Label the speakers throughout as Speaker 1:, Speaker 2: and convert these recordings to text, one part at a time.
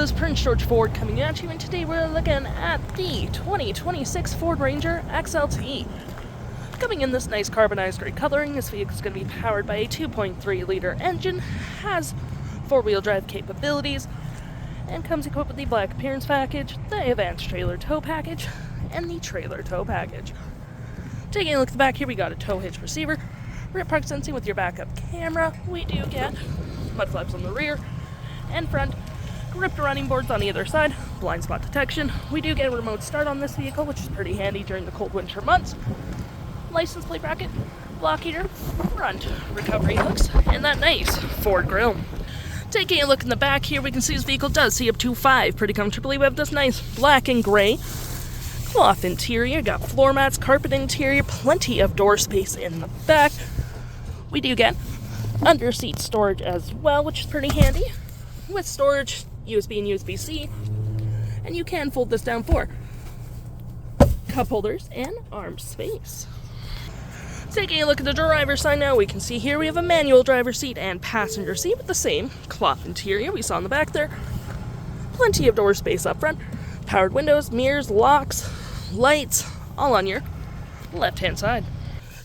Speaker 1: this is Prince George Ford coming at you, and today we're looking at the 2026 Ford Ranger XLT. Coming in this nice carbonized gray coloring, this vehicle is going to be powered by a 2.3 liter engine, has four-wheel drive capabilities, and comes equipped with the black appearance package, the advanced trailer tow package, and the trailer tow package. Taking a look at the back here, we got a tow hitch receiver, rear park sensing with your backup camera. We do get mud flaps on the rear and front, gripped running boards on either side, blind spot detection. We do get a remote start on this vehicle, which is pretty handy during the cold winter months. License plate bracket, block heater, front recovery hooks, and that nice Ford grille. Taking a look in the back here, we can see this vehicle does see up to 5 pretty comfortably. We have this nice black and gray cloth interior, got floor mats, carpet interior, plenty of door space in the back. We do get under seat storage as well, which is pretty handy, with storage, USB and USB-C, and you can fold this down for cup holders and arm space. Taking a look at the driver's side now, we can see here we have a manual driver's seat and passenger seat with the same cloth interior we saw in the back there. Plenty of door space up front, powered windows, mirrors, locks, lights, all on your left-hand side.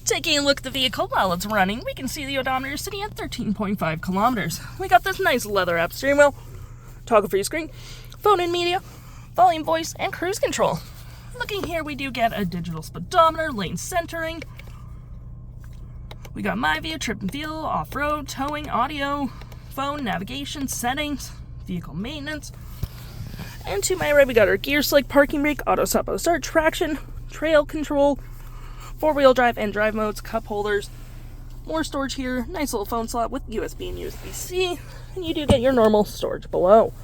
Speaker 1: Taking a look at the vehicle while it's running, we can see the odometer sitting at 13.5 kilometers. We got this nice leather-wrapped steering wheel, toggle-free screen, phone and media, volume, voice, and cruise control. Looking here, we do get a digital speedometer, lane centering. We got My View, trip and feel, off-road, towing, audio, phone, navigation, settings, vehicle maintenance. And to my right, we got our gear select, parking brake, auto stop, auto start, traction, trail control, four-wheel drive and drive modes, cup holders, more storage here, nice little phone slot with USB and USB-C, and you do get your normal storage below.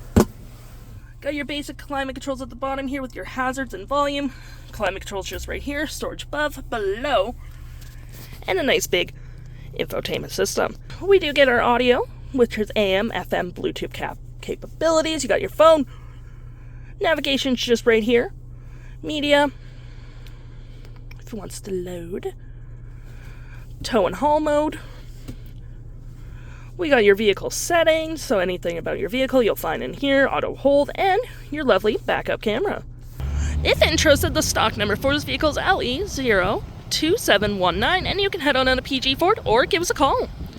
Speaker 1: Got your basic climate controls at the bottom here with your hazards and volume, climate controls just right here, storage above, below, and a nice big infotainment system. We do get our audio, which is AM, FM, Bluetooth capabilities. You got your phone, navigation's just right here, media, if it wants to load, tow and haul mode. We got your vehicle settings, so anything about your vehicle you'll find in here, auto hold, and your lovely backup camera. If interested, the stock number for this vehicle is LE02719, and you can head on down to PG Ford or give us a call.